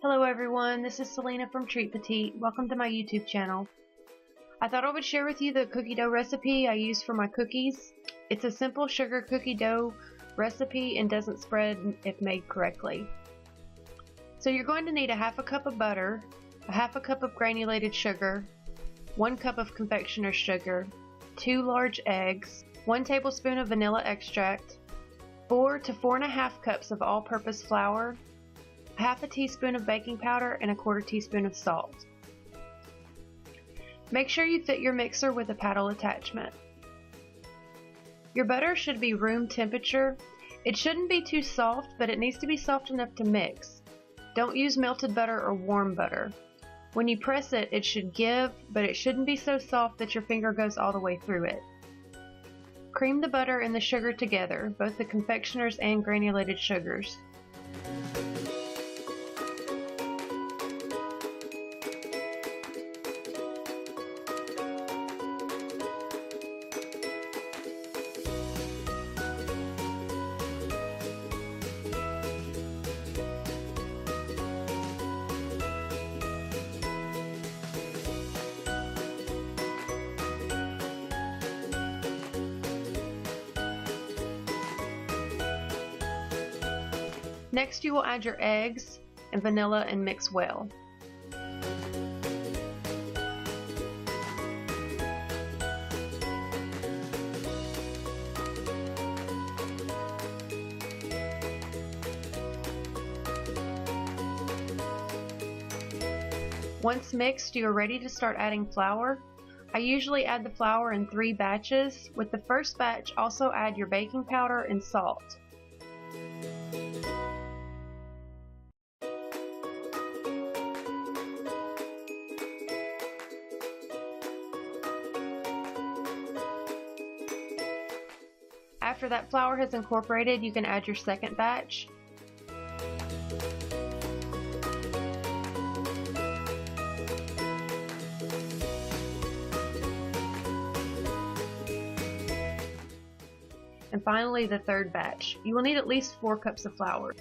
Hello everyone, this is Selena from Petite. Welcome to my YouTube channel. I thought I would share with you the cookie dough recipe I use for my cookies. It's a simple sugar cookie dough recipe and doesn't spread if made correctly. So you're going to need a half a cup of butter, a half a cup of granulated sugar, 1 cup of confectioner's sugar, 2 large eggs, 1 tablespoon of vanilla extract, 4 to 4.5 cups of all-purpose flour, half a teaspoon of baking powder, and a 1/4 teaspoon of salt. Make sure you fit your mixer with a paddle attachment. Your butter should be room temperature. It shouldn't be too soft, but it needs to be soft enough to mix. Don't use melted butter or warm butter. When you press it, it should give, but it shouldn't be so soft that your finger goes all the way through it. Cream the butter and the sugar together, both the confectioner's and granulated sugars. Next, you will add your eggs and vanilla and mix well. Once mixed, you are ready to start adding flour. I usually add the flour in 3 batches. With the first batch, also add your baking powder and salt. After that flour has incorporated, you can add your second batch. And finally, the third batch. You will need at least 4 cups of flour.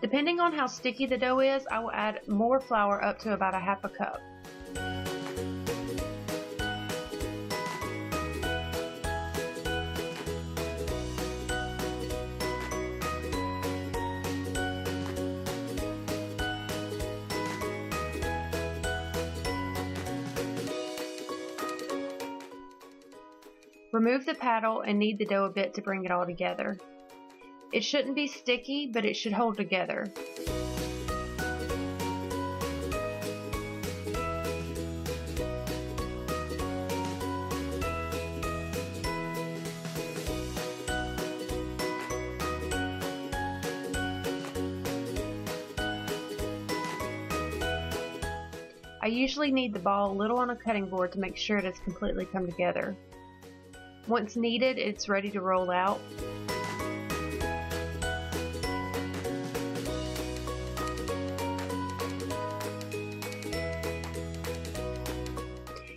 Depending on how sticky the dough is, I will add more flour up to about a half a cup. Remove the paddle and knead the dough a bit to bring it all together. It shouldn't be sticky, but it should hold together. I usually knead the ball a little on a cutting board to make sure it has completely come together. Once kneaded, it's ready to roll out.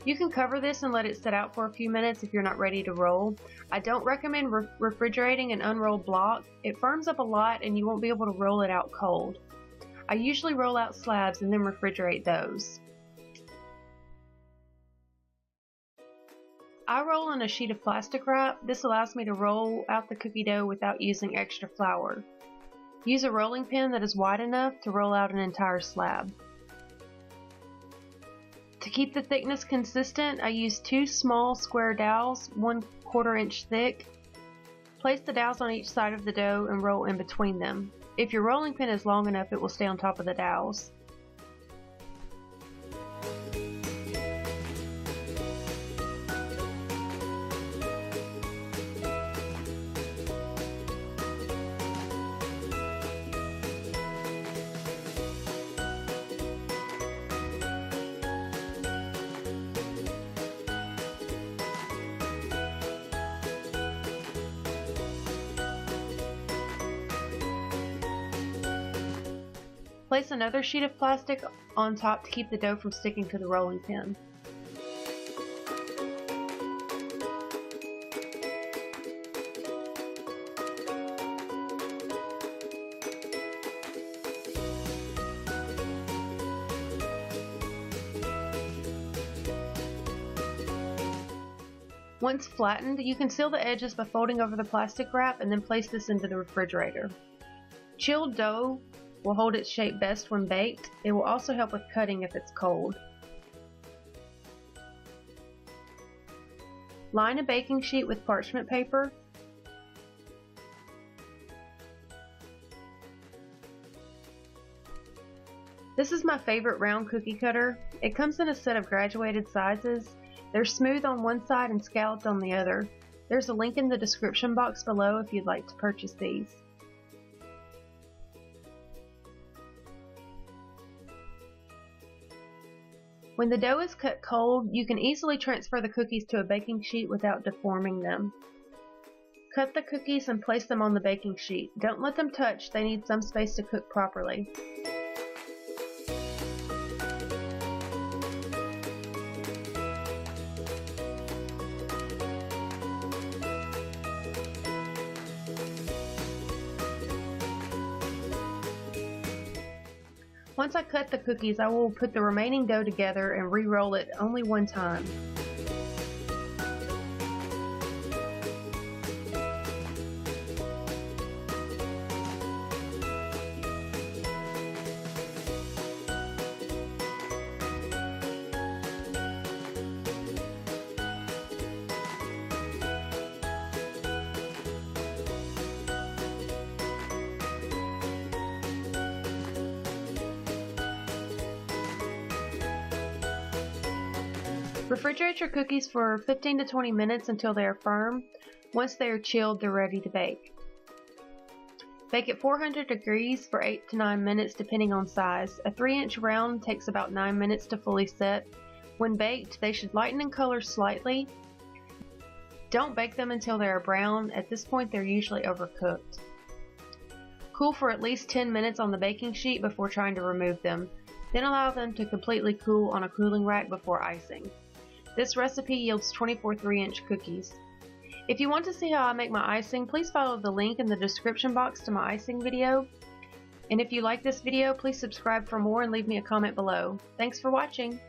You can cover this and let it sit out for a few minutes if you're not ready to roll. I don't recommend refrigerating an unrolled block. It firms up a lot and you won't be able to roll it out cold. I usually roll out slabs and then refrigerate those. I roll on a sheet of plastic wrap. This allows me to roll out the cookie dough without using extra flour. Use a rolling pin that is wide enough to roll out an entire slab. To keep the thickness consistent, I use 2 small square dowels, 1/4 inch thick. Place the dowels on each side of the dough and roll in between them. If your rolling pin is long enough, it will stay on top of the dowels. Place another sheet of plastic on top to keep the dough from sticking to the rolling pin. Once flattened, you can seal the edges by folding over the plastic wrap and then place this into the refrigerator. Chilled dough will hold its shape best when baked. It will also help with cutting if it's cold. Line a baking sheet with parchment paper. This is my favorite round cookie cutter. It comes in a set of graduated sizes. They're smooth on one side and scalloped on the other. There's a link in the description box below if you'd like to purchase these. When the dough is cut cold, you can easily transfer the cookies to a baking sheet without deforming them. Cut the cookies and place them on the baking sheet. Don't let them touch, they need some space to cook properly. Once I cut the cookies, I will put the remaining dough together and re-roll it only one time. Refrigerate your cookies for 15 to 20 minutes until they are firm. Once they are chilled, they're ready to bake. Bake at 400 degrees for 8 to 9 minutes depending on size. A 3-inch round takes about 9 minutes to fully set. When baked, they should lighten in color slightly. Don't bake them until they are brown. At this point, they're usually overcooked. Cool for at least 10 minutes on the baking sheet before trying to remove them. Then allow them to completely cool on a cooling rack before icing. This recipe yields 24 3-inch cookies. If you want to see how I make my icing, please follow the link in the description box to my icing video. And if you like this video, please subscribe for more and leave me a comment below. Thanks for watching!